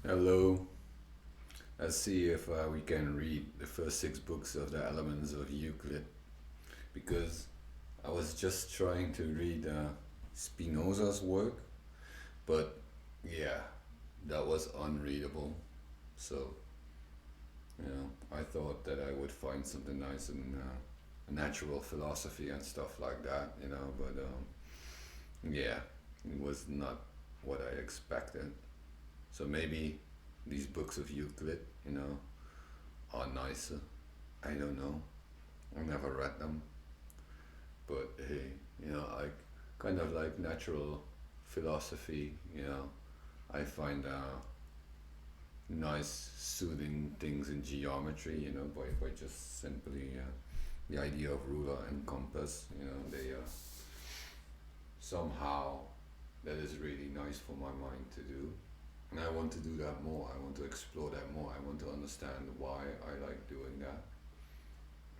Hello. Let's see if we can read the first 6 books of the Elements of Euclid, because I was just trying to read Spinoza's work, but yeah, that was unreadable. So, I thought that I would find something nice in natural philosophy and stuff like that, but yeah, it was not what I expected. So maybe these books of Euclid, are nicer. I don't know. I never read them. But hey, I kind of like natural philosophy, I find nice, soothing things in geometry, by just simply the idea of ruler and compass, they somehow that is really nice for my mind to do. And I want to do that more. I want to explore that more. I want to understand why I like doing that.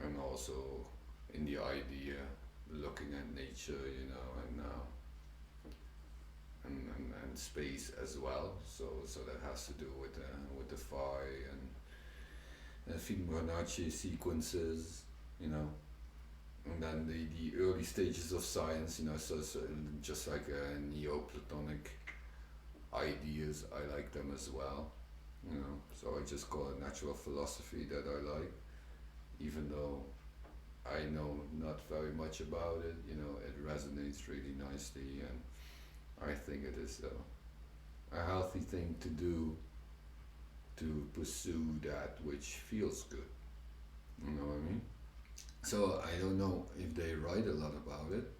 And also in the idea, looking at nature, and space as well. So that has to do with the phi and Fibonacci sequences, and then the early stages of science, so just like Neoplatonic ideas, I like them as well, so I just call it natural philosophy that I like, even though I know not very much about it. It resonates really nicely, and I think it is a healthy thing to do, to pursue that which feels good. You know what I mean? So I don't know if they write a lot about it,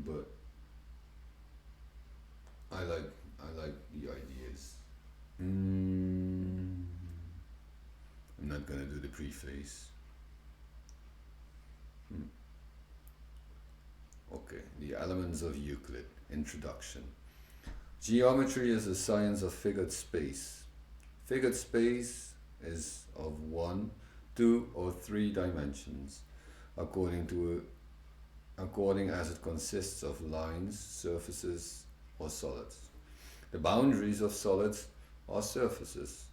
but I like the ideas. I'm not gonna do the preface. Okay, the Elements of Euclid. Introduction. Geometry is a science of figured space. Figured space is of 1, 2, or 3 dimensions, according as it consists of lines, surfaces, or solids. The boundaries of solids are surfaces,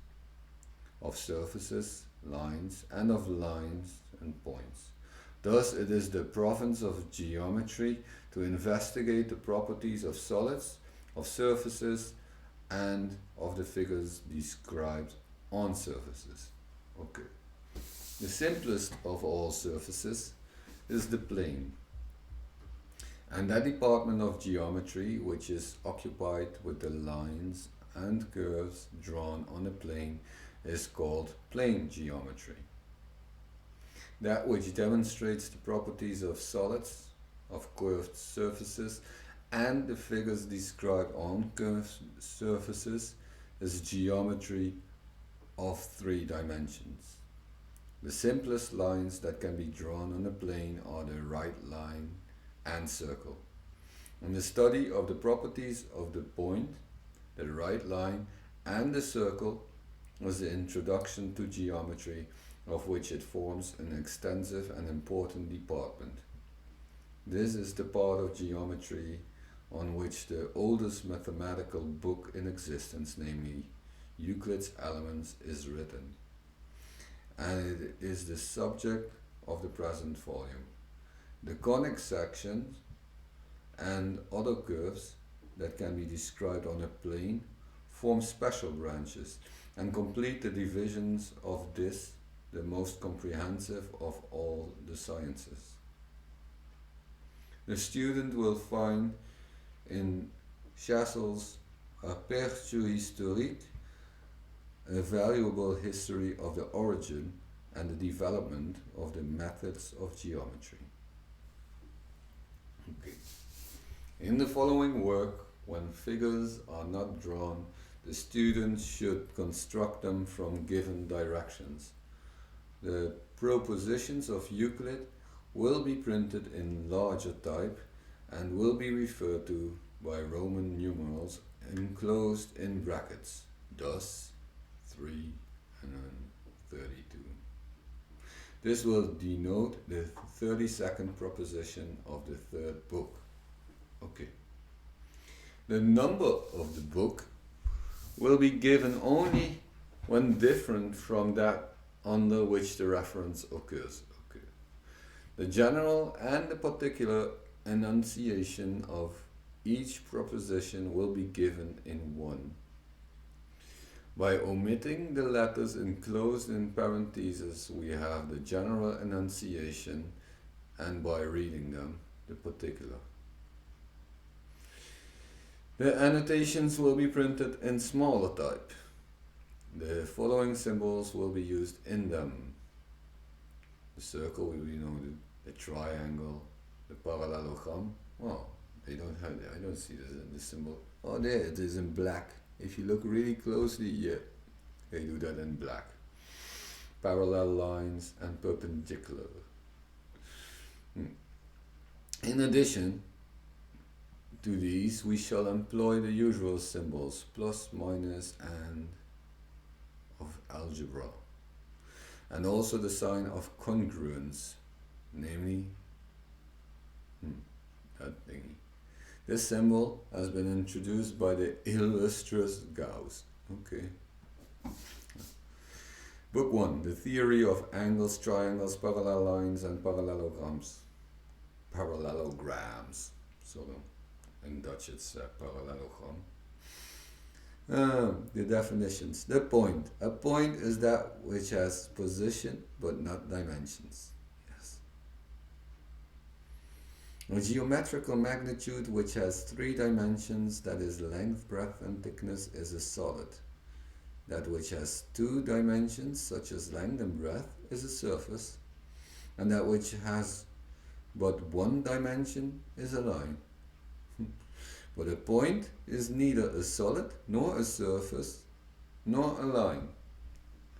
of surfaces, lines, and of lines and points. Thus, it is the province of geometry to investigate the properties of solids, of surfaces, and of the figures described on surfaces. Okay. The simplest of all surfaces is the plane. And that department of geometry which is occupied with the lines and curves drawn on a plane is called plane geometry. That which demonstrates the properties of solids, of curved surfaces, and the figures described on curved surfaces is geometry of 3 dimensions. The simplest lines that can be drawn on a plane are the right line and circle. And the study of the properties of the point, the right line, and the circle was the introduction to geometry, of which it forms an extensive and important department. This is the part of geometry on which the oldest mathematical book in existence, namely Euclid's Elements, is written, and it is the subject of the present volume. The conic sections and other curves that can be described on a plane form special branches and complete the divisions of this, the most comprehensive of all the sciences. The student will find in Chassel's Aperture historique a valuable history of the origin and the development of the methods of geometry. Okay. In the following work, when figures are not drawn, the student should construct them from given directions. The propositions of Euclid will be printed in larger type and will be referred to by Roman numerals enclosed in brackets, thus 332. This will denote the 32nd proposition of the 3rd book. Okay. The number of the book will be given only when different from that under which the reference occurs. Okay. The general and the particular enunciation of each proposition will be given in one. By omitting the letters enclosed in parentheses, we have the general enunciation, and by reading them, the particular. The annotations will be printed in smaller type. The following symbols will be used in them. The circle, we know the triangle, the parallelogram. Oh, they don't have it. I don't see this in the symbol. Oh, there it is in black. If you look really closely, yeah, they do that in black. Parallel lines and perpendicular. In addition to these, we shall employ the usual symbols, plus, minus, and of algebra, and also the sign of congruence, namely that thingy. This symbol has been introduced by the illustrious Gauss. Okay. Book 1. The theory of angles, triangles, parallel lines, and parallelograms. Parallelograms. Sorry. In Dutch it's parallelogram. The definitions. The point. A point is that which has position but not dimensions. Yes. A geometrical magnitude which has 3 dimensions, that is length, breadth, and thickness, is a solid. That which has 2 dimensions, such as length and breadth, is a surface. And that which has but 1 dimension is a line. But a point is neither a solid, nor a surface, nor a line.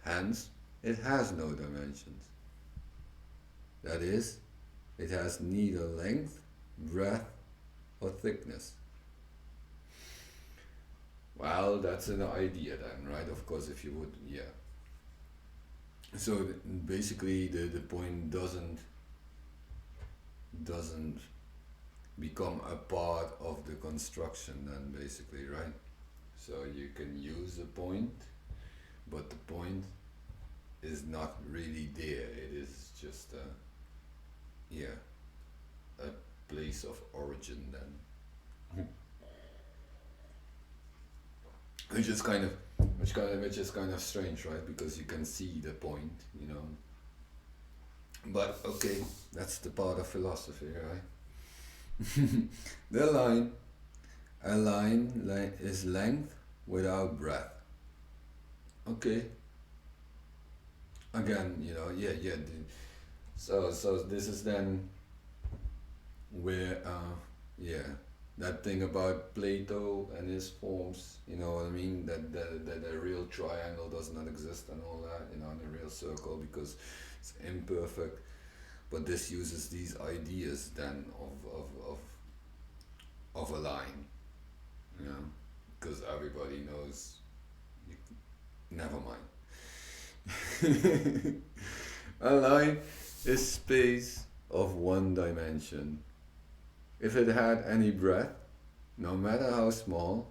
Hence, it has no dimensions. That is, it has neither length, breadth, or thickness. Well, that's an idea then, right? Of course, if you would, yeah. So basically, the point doesn't become a part of the construction then, basically, right? So you can use a point, but the point is not really there. It is just a place of origin then. Which is kind of strange, right? Because you can see the point, you know. But okay, that's the part of philosophy, right? A line is length without breadth. Okay. Again, you know, so this is then where, that thing about Plato and his forms, you know what I mean? That the real triangle does not exist and all that, you know, and the real circle because it's imperfect. But this uses these ideas then of a line, you know, because everybody knows. Never mind. A line is space of 1 dimension. If it had any breadth, no matter how small,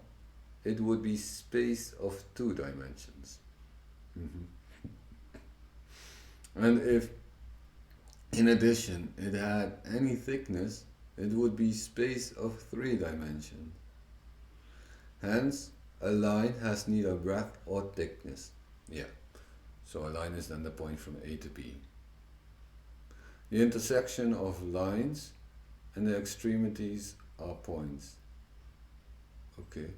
it would be space of 2 dimensions. And if, in addition, it had any thickness, it would be space of 3 dimensions. Hence, a line has neither breadth or thickness. Yeah. So a line is then the point from A to B. The intersection of lines and the extremities are points. Okay.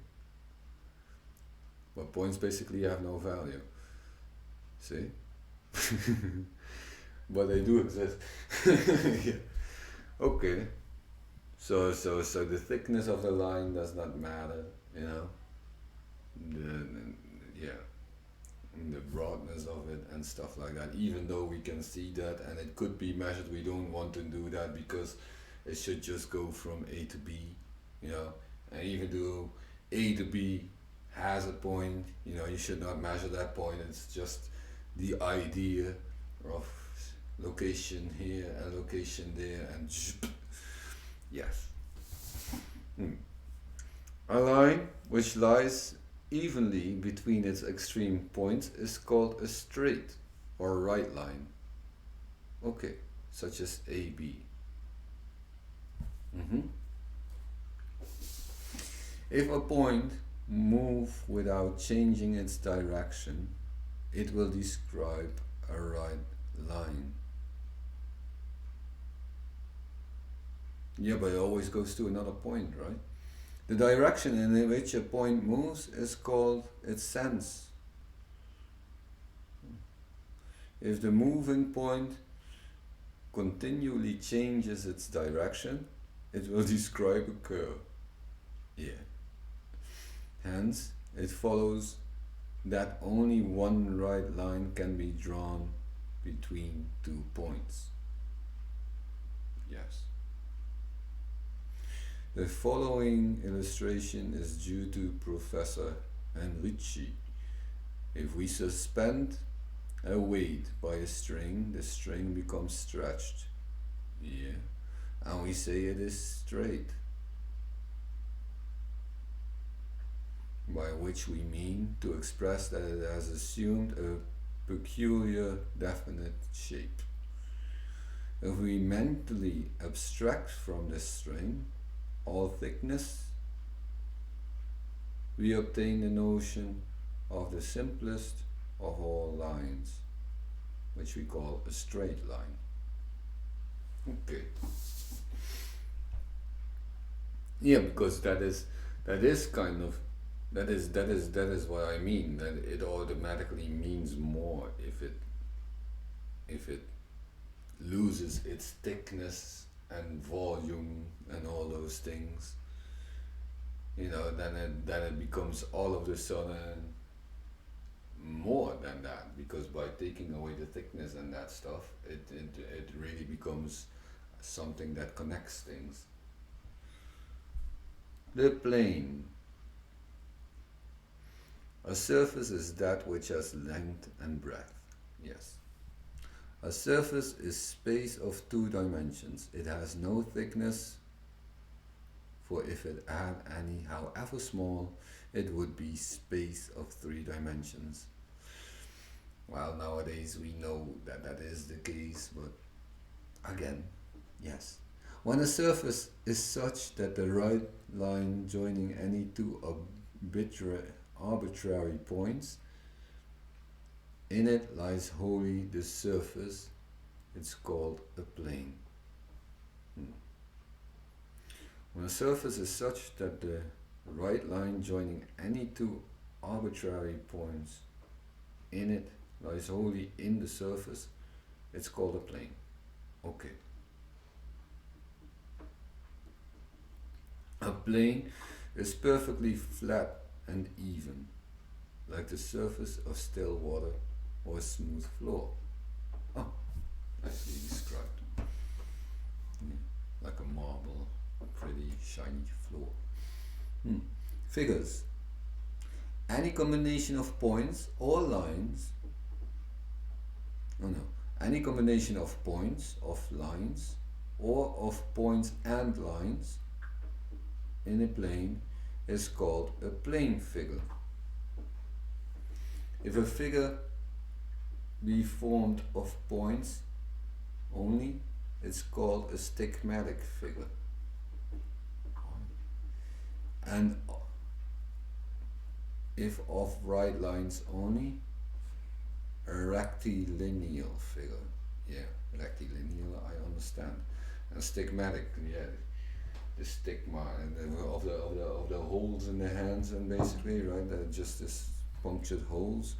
But points basically have no value. See? But they do exist. Yeah. Okay. So the thickness of the line does not matter, you know. The broadness of it and stuff like that, even though we can see that and it could be measured, we don't want to do that because it should just go from A to B, you know, and even though A to B has a point, you know, you should not measure that point. It's just the idea of location here and location there and yes. A line which lies evenly between its extreme points is called a straight or right line. Okay, such as AB. If a point moves without changing its direction, it will describe a right line. Yeah, but it always goes to another point, right? The direction in which a point moves is called its sense. If the moving point continually changes its direction, it will describe a curve. Yeah. Hence, it follows that only one right line can be drawn between 2 points. Yes. The following illustration is due to Professor Enrici. If we suspend a weight by a string, the string becomes stretched. Yeah. And we say it is straight. By which we mean to express that it has assumed a peculiar definite shape. If we mentally abstract from this string all thickness, we obtain the notion of the simplest of all lines, which we call a straight line. Okay. Yeah, because that is what I mean, that it automatically means more if it loses its thickness and volume and all those things, then it becomes all of a sudden more than that, because by taking away the thickness and that stuff, it really becomes something that connects things. The plane. A surface is that which has length and breadth. Yes. A surface is space of 2 dimensions. It has no thickness, for if it had any, however small, it would be space of 3 dimensions. Well, nowadays we know that that is the case, but again, yes. When a surface is such that the right line joining any 2 arbitrary points, in it lies wholly the surface, it's called a plane. When a surface is such that the right line joining any 2 arbitrary points, in it lies wholly in the surface, it's called a plane. Okay. A plane is perfectly flat and even, like the surface of still water or a smooth floor. Oh, nicely described. Yeah, like a marble, pretty shiny floor. Figures. Any combination of points or lines, any combination of points, of lines, or of points and lines in a plane is called a plane figure. If a figure be formed of points only, it's called a stigmatic figure. And if of right lines only, a rectilineal figure. Yeah, rectilineal, I understand. And stigmatic, yeah, the stigma and of the holes in the hands, and basically, right, they're just this punctured holes.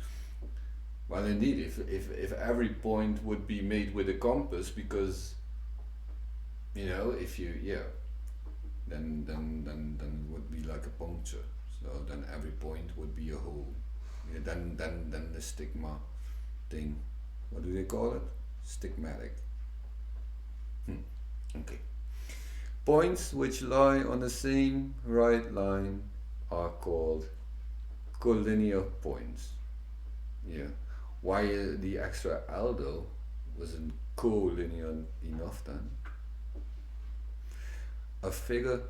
Well, indeed, if every point would be made with a compass, because if you then it would be like a puncture. So then every point would be a hole. Yeah, then the stigma thing. What do they call it? Stigmatic. Okay. Points which lie on the same right line are called collinear points. Yeah. Why the extra aldo wasn't collinear enough then? A figure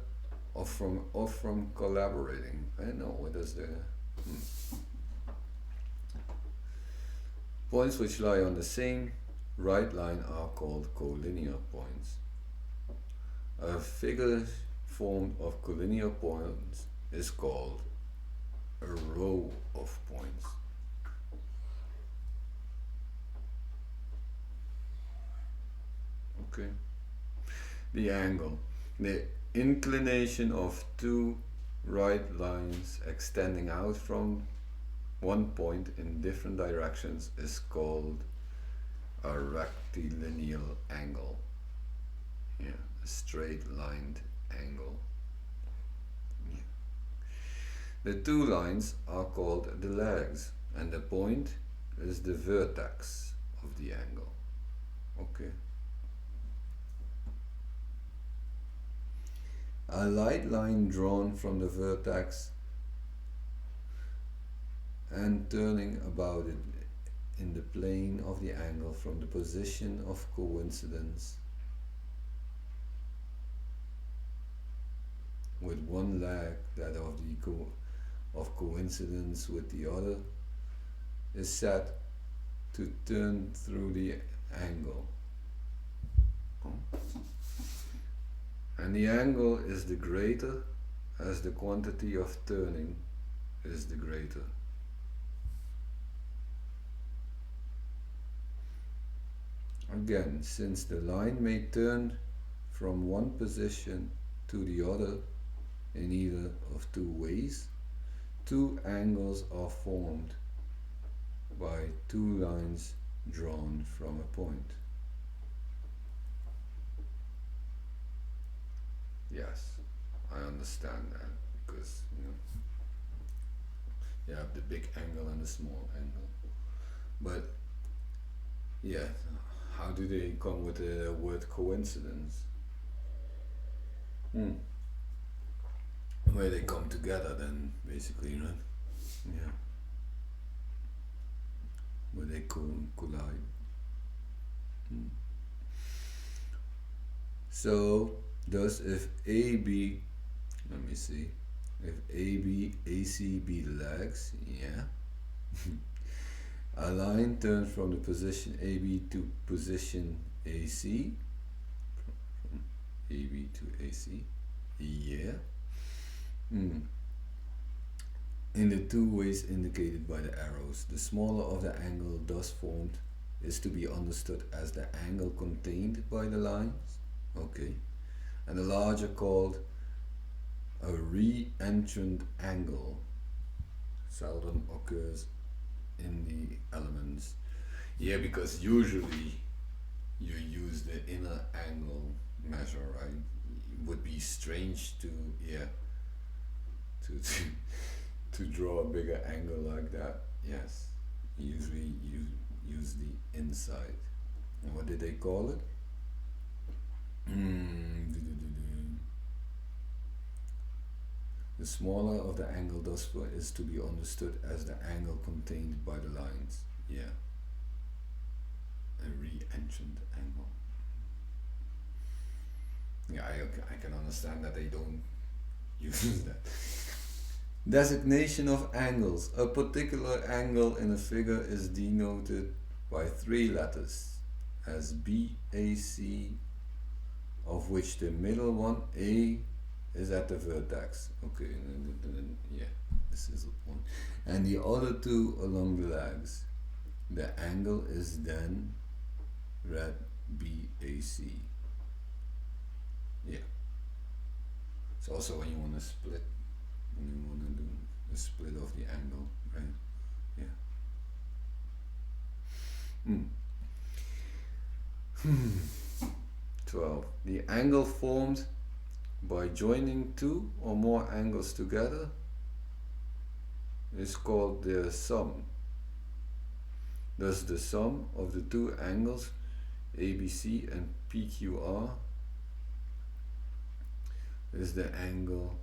of from collaborating. I know what is the Points which lie on the same right line are called collinear points. A figure formed of collinear points is called a row of points. Okay. The angle. The inclination of two right lines extending out from one point in different directions is called a rectilineal angle. Yeah, a straight lined angle. Yeah. The two lines are called the legs, and the point is the vertex of the angle. Okay. A light line drawn from the vertex and turning about it in the plane of the angle from the position of coincidence with one leg, that of the coincidence with the other, is said to turn through the angle. And the angle is the greater as the quantity of turning is the greater. Again, since the line may turn from one position to the other in either of two ways, two angles are formed by two lines drawn from a point. Yes, I understand that, because you have the big angle and the small angle. But yeah, how do they come with the word coincidence? Where they come together then, basically, right? Yeah. Where they collide. So, thus if AB, let me see, if AB, AC be the legs, yeah. A line turns from the position AB to position AC, from AB to AC, yeah. In the two ways indicated by the arrows, the smaller of the angle thus formed is to be understood as the angle contained by the lines, okay, and the larger called a re-entrant angle, seldom occurs in the elements. Yeah, because usually you use the inner angle measure, right? It would be strange to to draw a bigger angle like that. Yes, usually you use the inside. And what did they call it? The smaller of the angle thus is to be understood as the angle contained by the lines. Yeah. A re-entrant angle. Yeah, I can understand that they don't use that. Designation of angles. A particular angle in a figure is denoted by three letters as BAC, of which the middle one, A, is at the vertex. Okay, yeah, this is one. And the other two along the legs. The angle is then read BAC. Yeah. It's also when you want to split, when you want to do a split of the angle, right? Yeah. 12. The angle formed by joining two or more angles together is called their sum. Thus the sum of the two angles ABC and PQR is the angle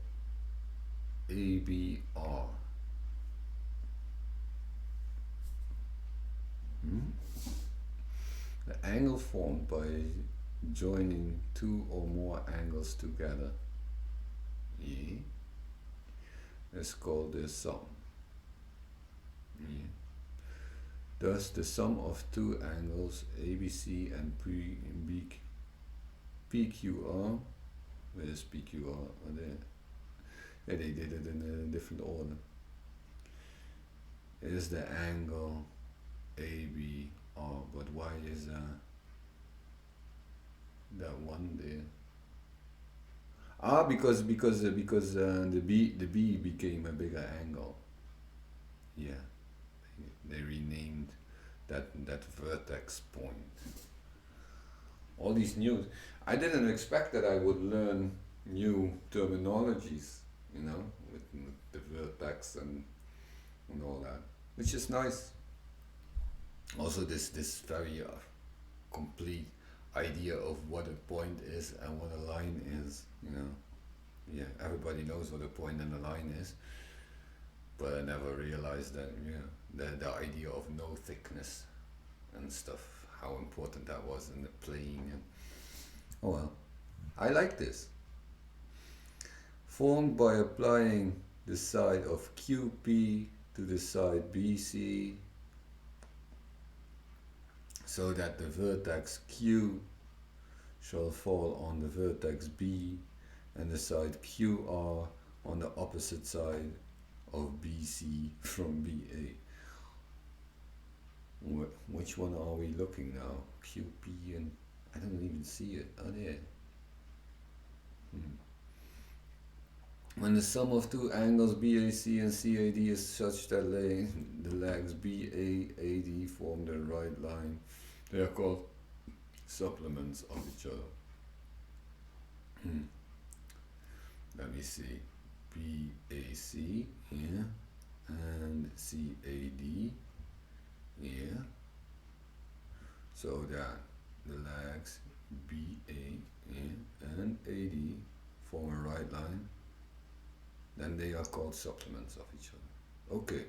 ABR. The angle formed by joining two or more angles together is called the sum. Yeah. Thus, the sum of two angles ABC and PQR, where's PQR? Oh, there. Yeah, they did it in a different order. Is the angle ABR, but why is that one there? Ah, because the B became a bigger angle. Yeah, they renamed that vertex point. All these new. I didn't expect that I would learn new terminologies, you know, with the vertex and all that, which is nice. Also, this very complete idea of what a point is and what a line is, you know. Yeah, everybody knows what a point and a line is, but I never realized that, yeah, the idea of no thickness and stuff, how important that was in the playing. And oh well, I like this. Formed by applying the side of QP to the side BC, so that the vertex Q shall fall on the vertex B and the side QR on the opposite side of BC from BA. Which one are we looking now? QP and I don't even see it. Oh, there. When the sum of two angles BAC and CAD is such that the legs BAAD form the right line, they are called supplements of each other. Let me see. BAC, yeah, and CAD, yeah. So that the legs BA, yeah, and AD form a right line, then they are called supplements of each other. Okay,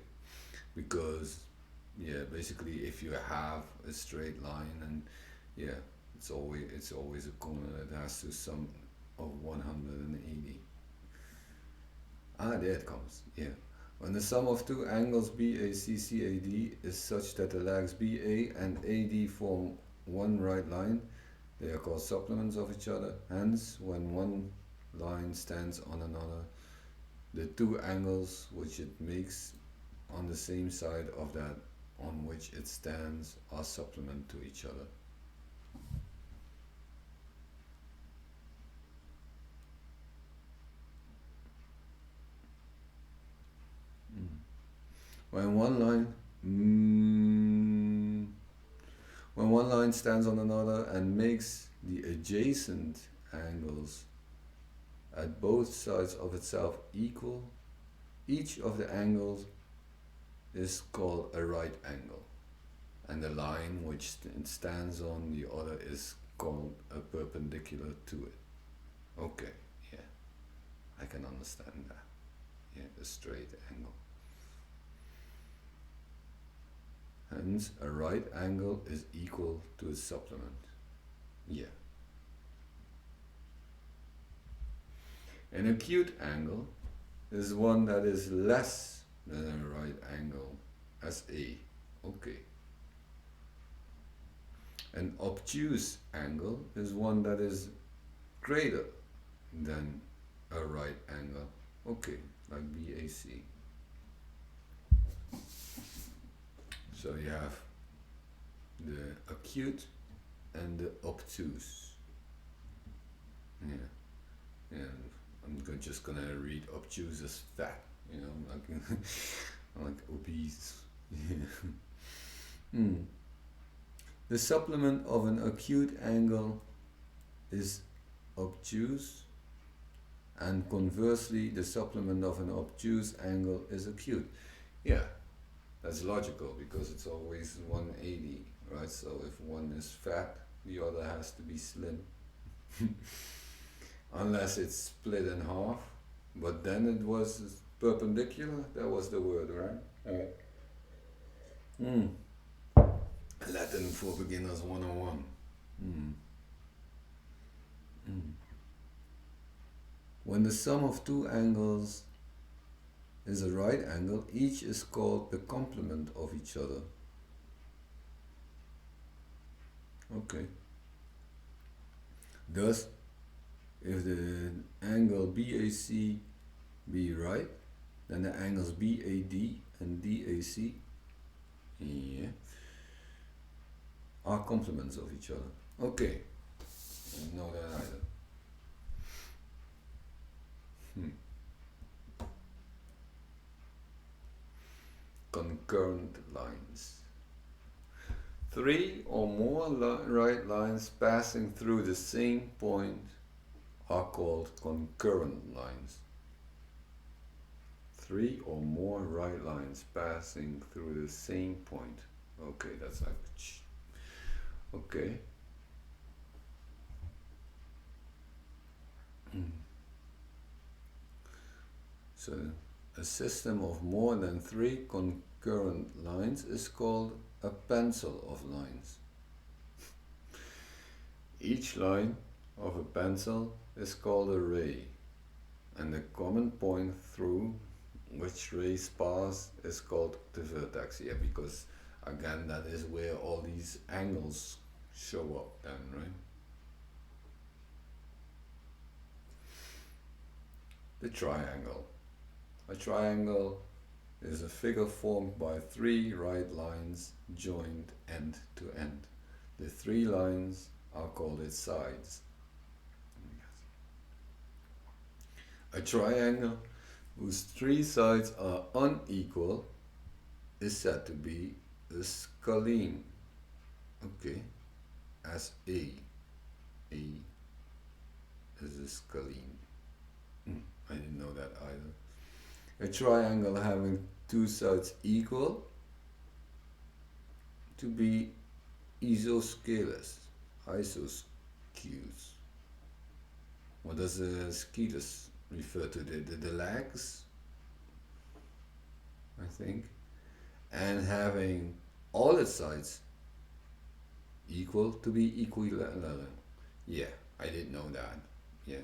because yeah, basically if you have a straight line and yeah, it's always a corner that has to sum of 180. Ah, there it comes. Yeah. When the sum of two angles BACCAD is such that the legs BA and AD form one right line, they are called supplements of each other. Hence, when one line stands on another, the two angles which it makes on the same side of that on which it stands are supplement to each other. When one line stands on another and makes the adjacent angles at both sides of itself equal, each of the angles is called a right angle, and the line which it stands on the other is called a perpendicular to it. Okay, yeah, I can understand that. Yeah, a straight angle. Hence, a right angle is equal to a supplement. Yeah. An acute angle is one that is less than a right angle as A. Okay. An obtuse angle is one that is greater than a right angle. Okay, like BAC. So you have the acute and the obtuse. Yeah, yeah. I'm just gonna read obtuse as fat. You know, like obese. Yeah. The supplement of an acute angle is obtuse, and conversely, the supplement of an obtuse angle is acute. Yeah. That's logical because it's always 180, right? So if one is fat, the other has to be slim. Unless it's split in half, but then it was perpendicular, that was the word, right? Latin for beginners 101. When the sum of two angles is a right angle, each is called the complement of each other. Okay. Thus, if the angle BAC be right, then the angles BAD and DAC, yeah, are complements of each other. Okay, I didn't know that either. Concurrent lines. Three or more right lines passing through the same point are called concurrent lines. Three or more right lines passing through the same point. Okay, that's like okay. So a system of more than three concurrent lines is called a pencil of lines. Each line of a pencil is called a ray, and the common point through which rays pass is called the vertex. Yeah, because again that is where all these angles show up then, right? The triangle. A triangle is a figure formed by three right lines joined end to end. The three lines are called its sides. A triangle whose three sides are unequal is said to be a scalene. Okay, as A is a scalene. I didn't know that either. A triangle having two sides equal to be isosceles. Isosceles. What does the scales refer to? The legs, I think. And having all its sides equal to be equilateral. Yeah, I didn't know that. Yeah.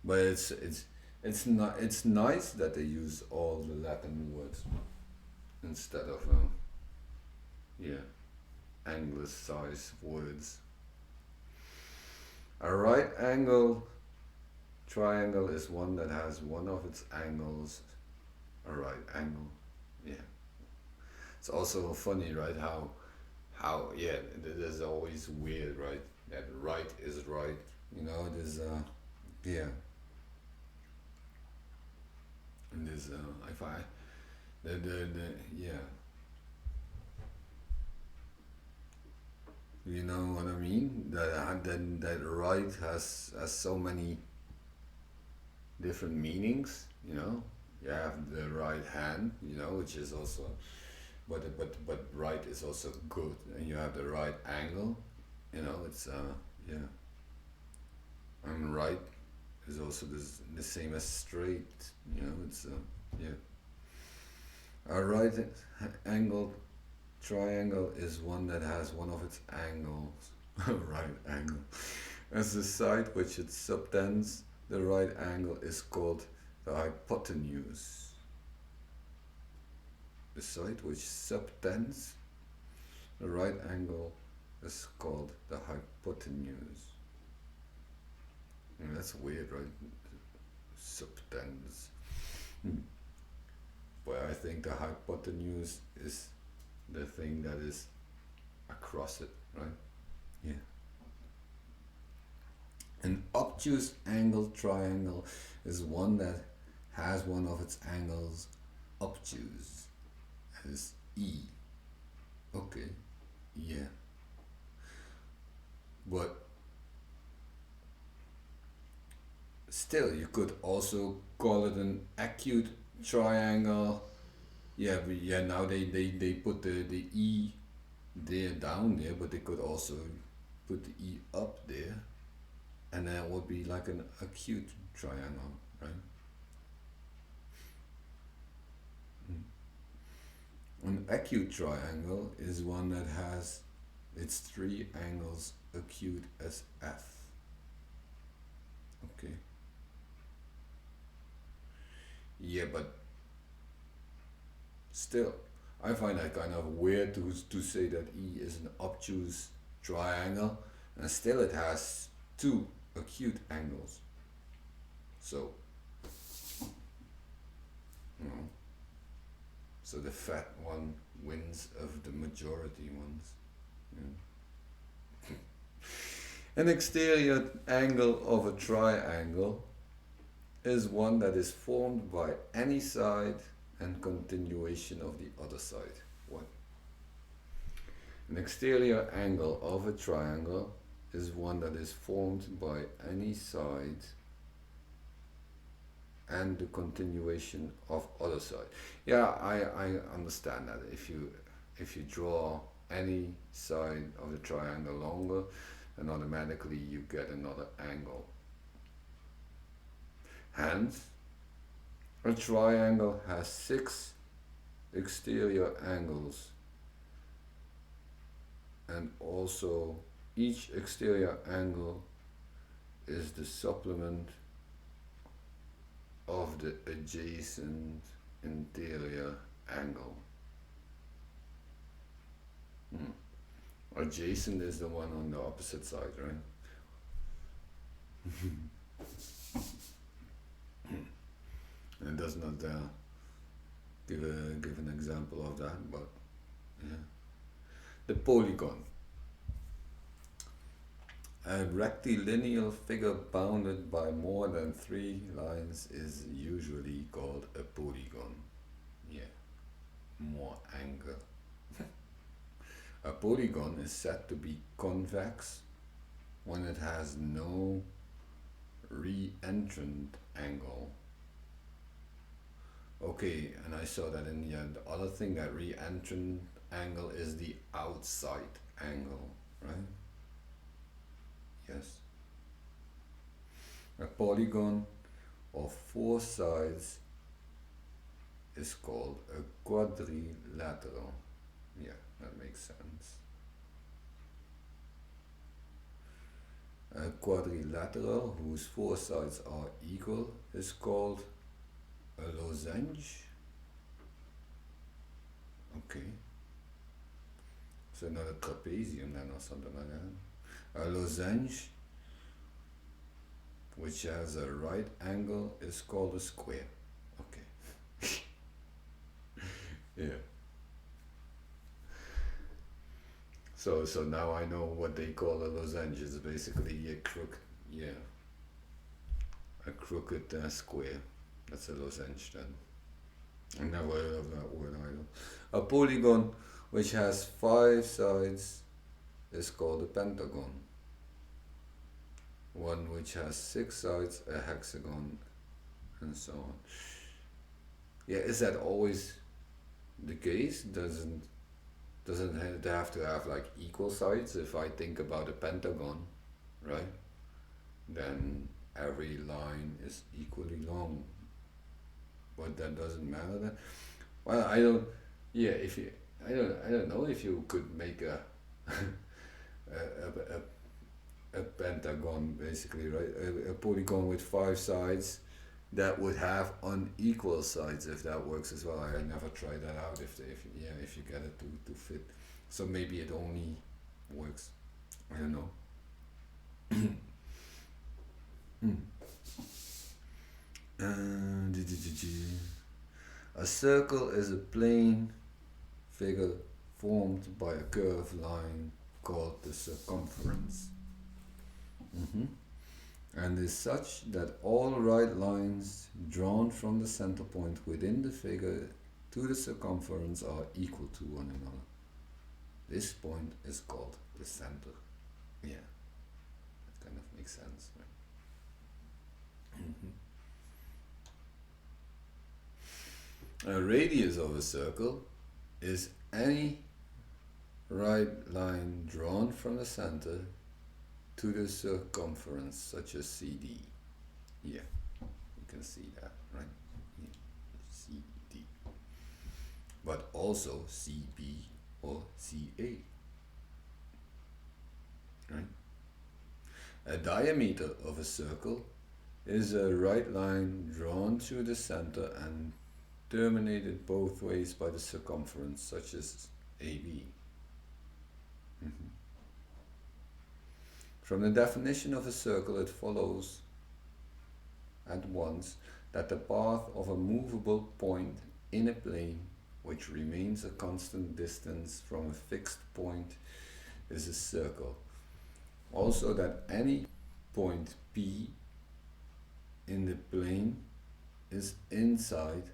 But it's nice that they use all the Latin words instead of anglicized words. A right angle triangle is one that has one of its angles a right angle. Yeah. It's also funny, right? How it is always weird, right? That right is right. You know, there's and there's if I you know what I mean? That right has so many different meanings, you know. You have the right hand, you know, which is also but right is also good, and you have the right angle, you know, it's and right is also the same as straight, you know, it's a right angle triangle is one that has one of its angles, right angle, as the side which it subtends. The right angle is called the hypotenuse. The side which subtends the right angle is called the hypotenuse. And that's weird, right? Subtends. But I think the hypotenuse is the thing that is across it, right? Yeah. An obtuse angle triangle is one that has one of its angles obtuse as E. Okay, yeah. But still, you could also call it an acute triangle. Yeah, now they put the E there down there, but they could also put the E up there, and that would be like an acute triangle, right? An acute triangle is one that has its three angles acute as F. Okay. Yeah, but still, I find that kind of weird to say that E is an obtuse triangle, and still it has two acute angles. So, you know, so the fat one wins of the majority ones. Yeah. An exterior angle of a triangle is one that is formed by any side and continuation of the other side. What? An exterior angle of a triangle is one that is formed by any side and the continuation of other side. Yeah, I understand that. If you draw any side of the triangle longer, then automatically you get another angle. Hence, a triangle has 6 exterior angles, and also each exterior angle is the supplement of the adjacent interior angle. Adjacent is the one on the opposite side, right? And it does not give an example of that, but yeah. The polygon. A rectilineal figure bounded by more than 3 lines is usually called a polygon. Yeah, more angle. A polygon is said to be convex when it has no re-entrant angle. Okay, and I saw that in the other thing, that re-entrant angle is the outside angle, right? Yes. A polygon of 4 sides is called a quadrilateral. Yeah, that makes sense. A quadrilateral whose 4 sides are equal is called a lozenge. Okay. So not a trapezium then, or something like that. A lozenge which has a right angle is called a square. Okay. Yeah. So now I know what they call a lozenge. It's basically a crooked square. That's a lozenge then. I never heard of that word either. A polygon which has 5 sides is called a pentagon. One which has 6 sides, a hexagon, and so on. Yeah, is that always the case? Doesn't it have to have like equal sides? If I think about a pentagon, right, then every line is equally long. But that doesn't matter then. Well, I don't know if you could make a a pentagon, basically, right? A polygon with 5 sides that would have unequal sides, if that works as well. I never tried that out. If you get it to fit, so maybe it only works. I don't know. A circle is a plane figure formed by a curved line called the circumference. And is such that all right lines drawn from the center point within the figure to the circumference are equal to one another. This point is called the center. Yeah, that kind of makes sense, right? A radius of a circle is any right line drawn from the center to the circumference, such as CD. Yeah, you can see that, right? Yeah. CD. But also CB or CA. Right? A diameter of a circle is a right line drawn through the center and terminated both ways by the circumference, such as AB. From the definition of a circle, it follows at once that the path of a movable point in a plane, which remains a constant distance from a fixed point, is a circle. Also that any point P in the plane is inside,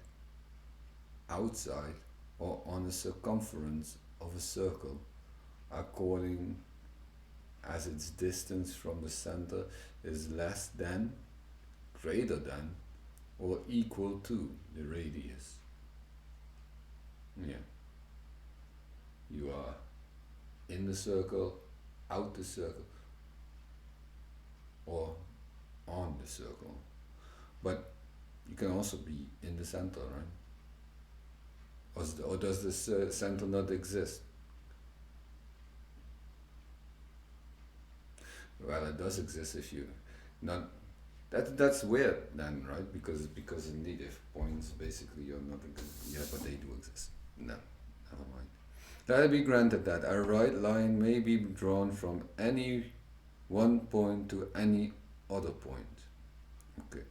outside, or on the circumference of a circle, according as its distance from the center is less than, greater than, or equal to the radius. Yeah. You are in the circle, out the circle, or on the circle. But you can also be in the center, right? Or does this center not exist? Well, it does exist if you not. That's weird then, right? Because indeed, if points basically are not yeah, but they do exist. No, never mind. Let it be granted that a right line may be drawn from any one point to any other point. Okay.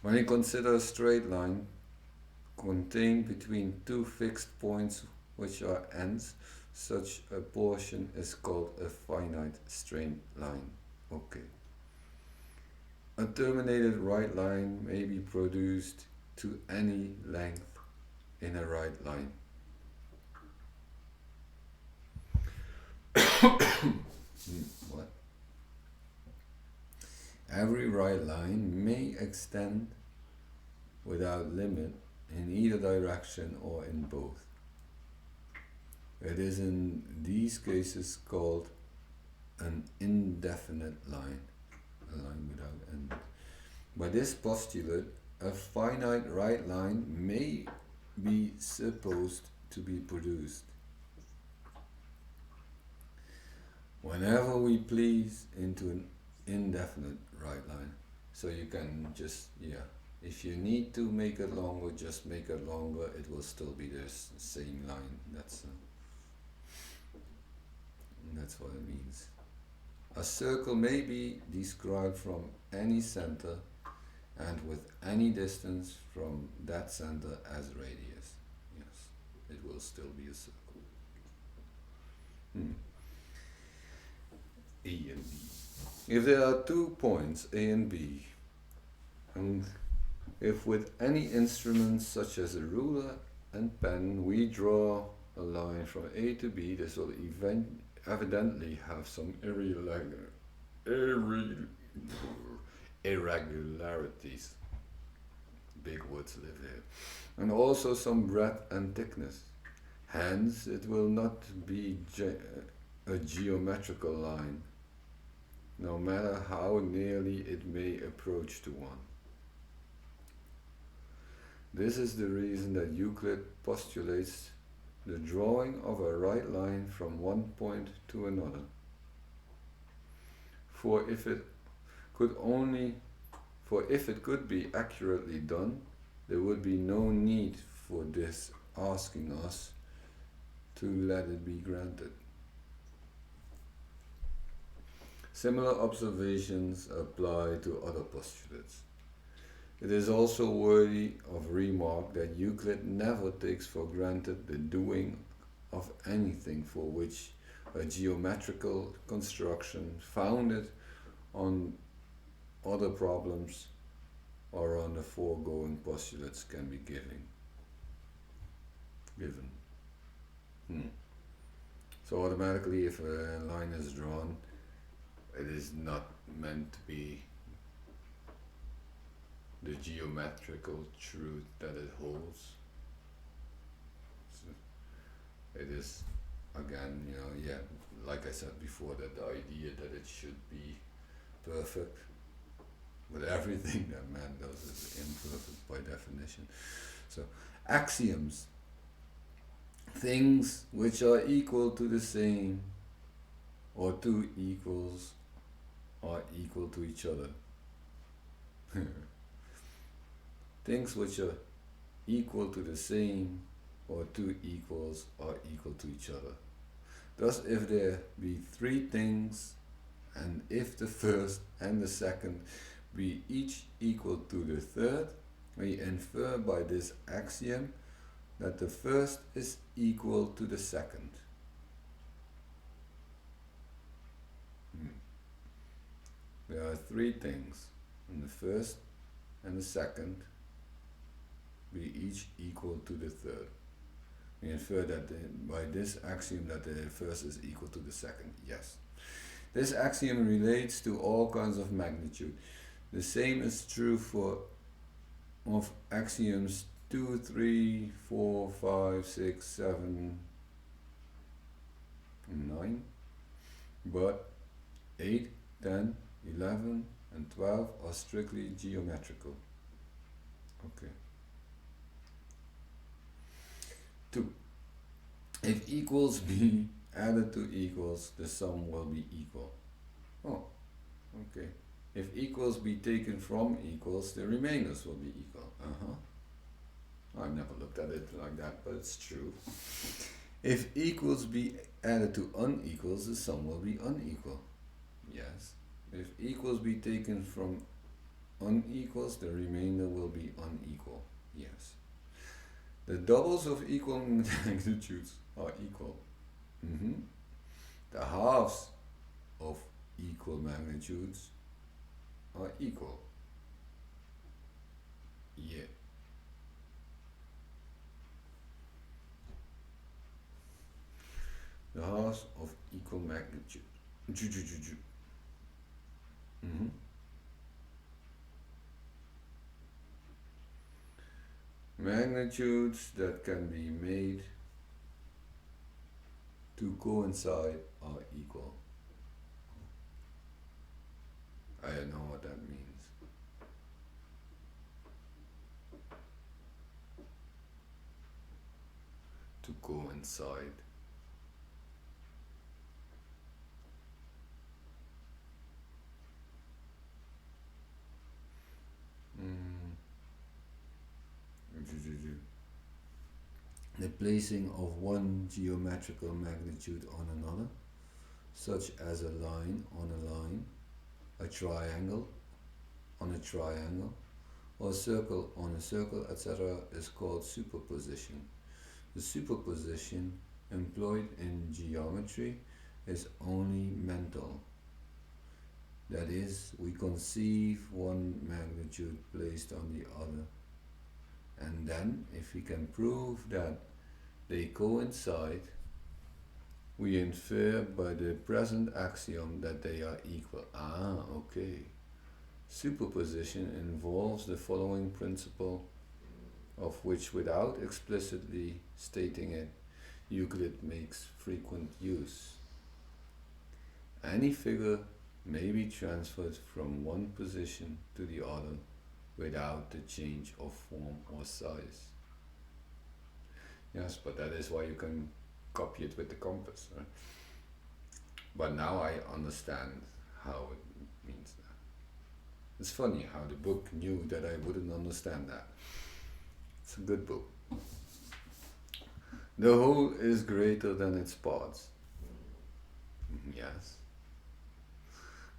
When you consider a straight line contained between two fixed points which are ends, such a portion is called a finite straight line. Okay. A terminated right line may be produced to any length in a right line. What? Every right line may extend without limit in either direction or in both. It is in these cases called an indefinite line, a line without end. By this postulate, a finite right line may be supposed to be produced whenever we please into an indefinite right line. So you can just, if you need to make it longer, just make it longer, it will still be the same line. That's what it means. A circle may be described from any center and with any distance from that center as radius. Yes, it will still be a circle. A and B. If there are 2 points, A and B, and if with any instrument such as a ruler and pen we draw a line from A to B, this will evidently have some irregularities. Big words live here. And also some breadth and thickness. Hence, it will not be a geometrical line, no matter how nearly it may approach to one. This is the reason that Euclid postulates the drawing of a right line from one point to another. For if it could be accurately done, there would be no need for this asking us to let it be granted. Similar observations apply to other postulates. It is also worthy of remark that Euclid never takes for granted the doing of anything for which a geometrical construction founded on other problems or on the foregoing postulates can be given. So automatically, if a line is drawn, it is not meant to be the geometrical truth that it holds. So it is, again, like I said before, that the idea that it should be perfect, but everything that man does is imperfect by definition. So, axioms, things which are equal to the same, or two equals are equal to each other. Things which are equal to the same or two equals are equal to each other. Thus, if there be three things, and if the first and the second be each equal to the third, we infer by this axiom that the first is equal to the second. There are three things, and the first and the second be each equal to the third. We infer that by this axiom that the first is equal to the second. Yes. This axiom relates to all kinds of magnitude. The same is true of axioms 2, 3, 4, 5, 6, 7, 9, but 8, 10, 11, and 12 are strictly geometrical. Okay. 2. If equals be added to equals, the sum will be equal. Oh, okay. If equals be taken from equals, the remainders will be equal. I've never looked at it like that, but it's true. If equals be added to unequals, the sum will be unequal. Yes. If equals be taken from unequals, the remainder will be unequal. Yes. The doubles of equal magnitudes are equal. The halves of equal magnitudes are equal. Yeah. The halves of equal magnitude. Magnitudes that can be made to coincide are equal. I don't know what that means. To coincide. The placing of one geometrical magnitude on another, such as a line on a line, a triangle on a triangle, or a circle on a circle, etc., is called superposition. The superposition employed in geometry is only mental. That is, we conceive one magnitude placed on the other, and then, if we can prove that they coincide, we infer by the present axiom that they are equal. Okay. Superposition involves the following principle, of which, without explicitly stating it, Euclid makes frequent use. Any figure may be transferred from one position to the other without the change of form or size. Yes, but that is why you can copy it with the compass, right? But now I understand how it means that. It's funny how the book knew that I wouldn't understand that. It's a good book. The whole is greater than its parts. Yes.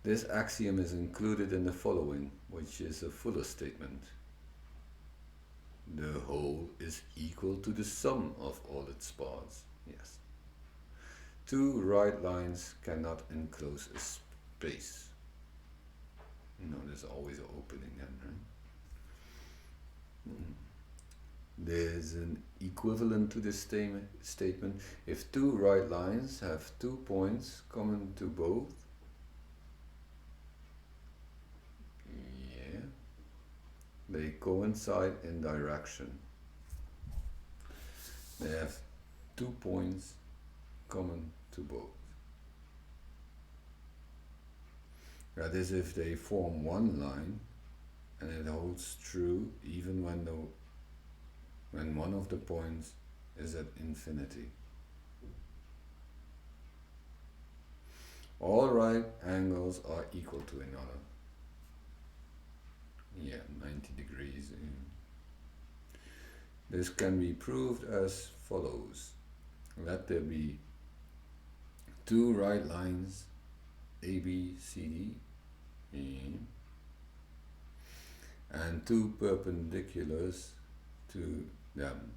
This axiom is included in the following, which is a fuller statement. The whole is equal to the sum of all its parts. Yes. Two right lines cannot enclose a space. There's always an opening then, right? There's an equivalent to this statement. If two right lines have 2 points common to both, they coincide in direction. They have 2 points common to both. That is, if they form one line, and it holds true even when one of the points is at infinity. All right angles are equal to another. 90 degrees. This can be proved as follows. Let there be two right lines A, B, C, D, and two perpendiculars to them,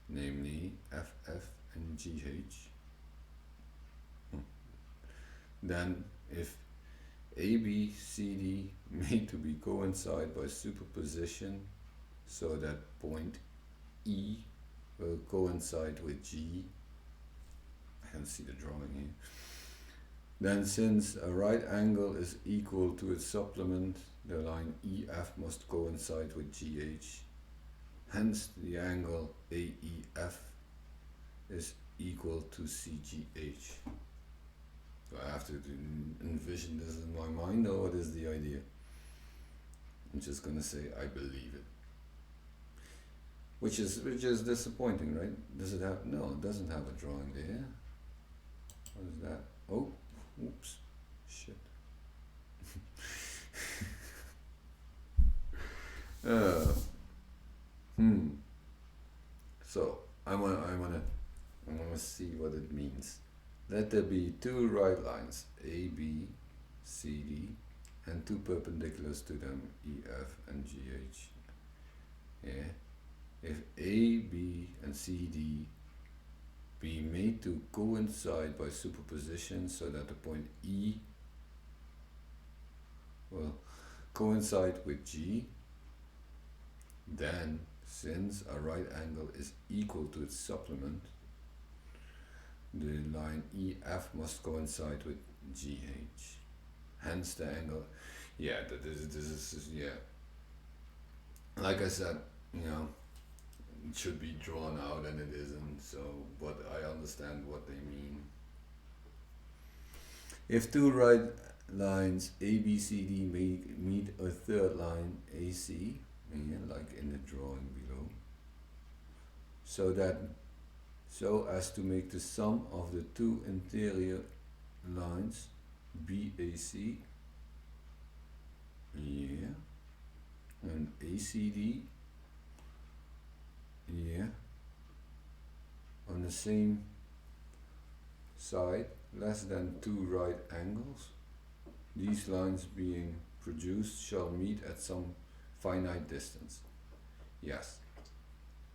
namely F, F and GH. Then if A, B, C, D made to be coincide by superposition so that point E will coincide with G. I don't see the drawing here. Then since a right angle is equal to its supplement, the line EF must coincide with GH. Hence the angle AEF is equal to CGH. Do I have to envision this in my mind, or what is the idea? I'm just gonna say I believe it. Which is disappointing, right? Does it have? No, it doesn't have a drawing there. What is that? Oh, oops, shit. So I wanna see what it means. Let there be two right lines, A, B, C, D, and two perpendiculars to them, EF and GH. Yeah. If A, B, and C, D be made to coincide by superposition so that the point E will coincide with G, then since a right angle is equal to its supplement, the line EF must coincide with GH. Hence the angle. Yeah, this is yeah. Like I said, it should be drawn out and it isn't. So, but I understand what they mean. If two right lines A, B, C, D meet a third line AC, like in the drawing below, so as to make the sum of the two interior lines BAC, and ACD, on the same side less than two right angles, these lines being produced shall meet at some finite distance. Yes.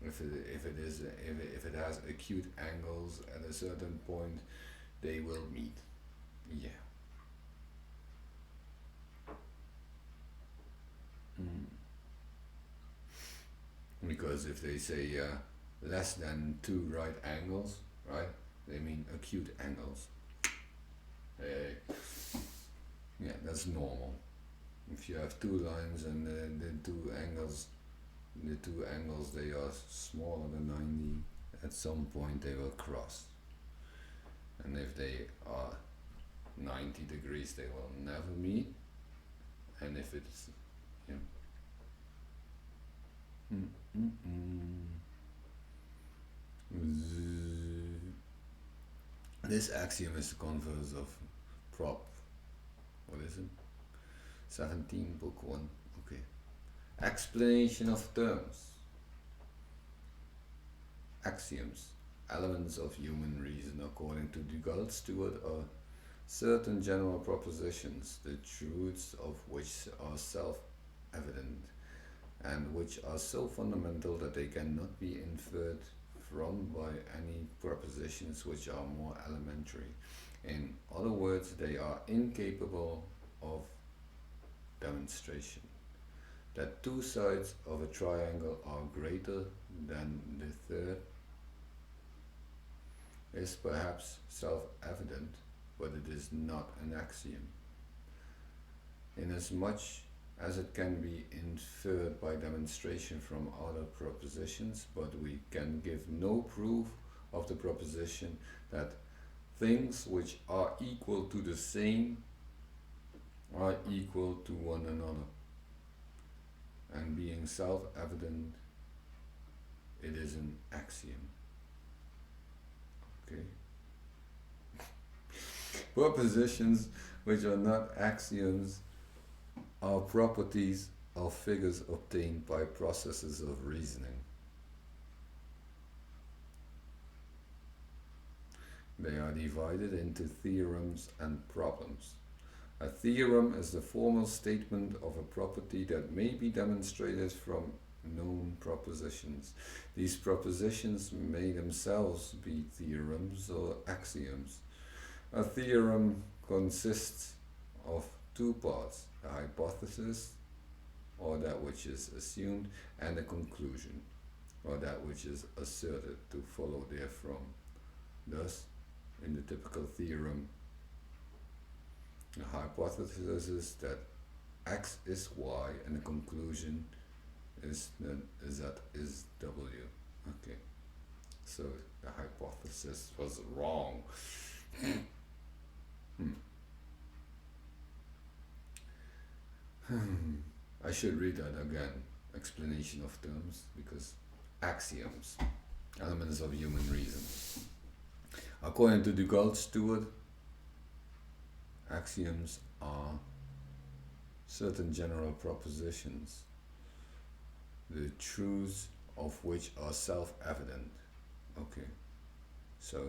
If it has acute angles at a certain point, they will meet. Yeah. Because if they say less than two right angles, right? They mean acute angles. Yeah, that's normal. If you have two lines and the two angles they are smaller than 90, at some point they will cross. And if they are 90 degrees, they will never meet. And if it's this axiom is the converse of prop. What is it? 17, book 1. Okay. Explanation of terms. Axioms, elements of human reason according to Dugald Stewart, are certain general propositions, the truths of which are self-evident, and which are so fundamental that they cannot be inferred from by any propositions which are more elementary. In other words, they are incapable of demonstration. That two sides of a triangle are greater than the third is perhaps self-evident, but it is not an axiom, inasmuch as it can be inferred by demonstration from other propositions, but we can give no proof of the proposition that things which are equal to the same are equal to one another. And being self-evident, it is an axiom. Okay. Propositions which are not axioms are properties of figures obtained by processes of reasoning. They are divided into theorems and problems. A theorem is the formal statement of a property that may be demonstrated from known propositions. These propositions may themselves be theorems or axioms. A theorem consists of two parts: a hypothesis, or that which is assumed, and a conclusion, or that which is asserted to follow therefrom. Thus, in the typical theorem, the hypothesis is that x is y, and the conclusion is that is w. Okay, so the hypothesis was wrong. I should read that again. Explanation of terms, because axioms, elements of human reason. According to the Gold Steward, axioms are certain general propositions, the truths of which are self-evident. Okay, so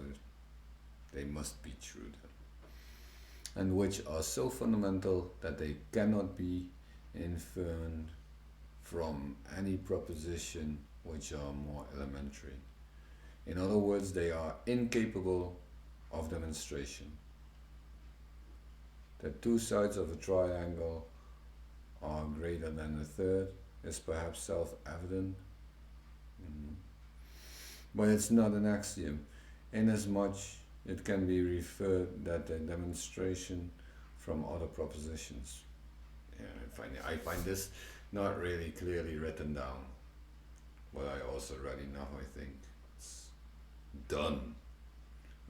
they must be true then, and which are so fundamental that they cannot be inferred from any proposition which are more elementary. In other words, they are incapable of demonstration. That two sides of a triangle are greater than a third is perhaps self-evident, but it's not an axiom, inasmuch it can be referred that a demonstration from other propositions. Yeah, I find this not really clearly written down, but I also read enough. I think it's done.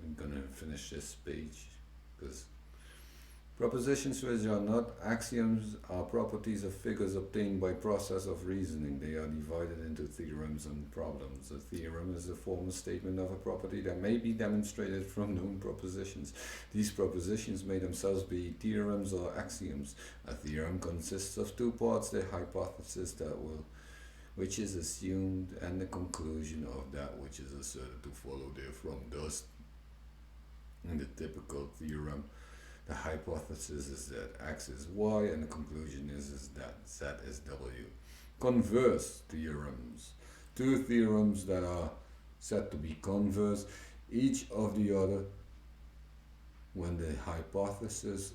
I'm gonna finish this page, because propositions which are not axioms are properties of figures obtained by process of reasoning. They are divided into theorems and problems. A theorem is a formal statement of a property that may be demonstrated from known propositions. These propositions may themselves be theorems or axioms. A theorem consists of two parts: the hypothesis which is assumed, and the conclusion of that which is asserted to follow therefrom. Thus, in the typical theorem, the hypothesis is that x is y, and the conclusion is that z is w. Converse theorems. Two theorems that are said to be converse, each of the other, when the hypothesis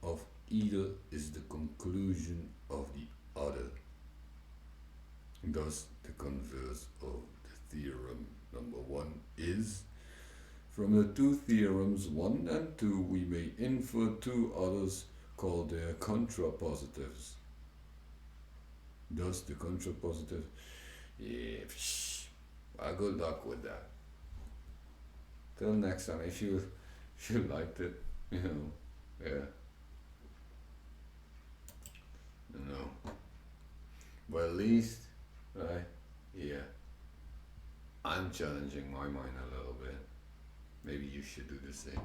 of either is the conclusion of the other. Thus, the converse of the theorem number one is: from the two theorems 1 and 2, we may infer two others called their contrapositives. Thus, the contrapositive, good luck with that. Till next time, if you liked it, but at least, right, I'm challenging my mind a little bit. Maybe you should do the same.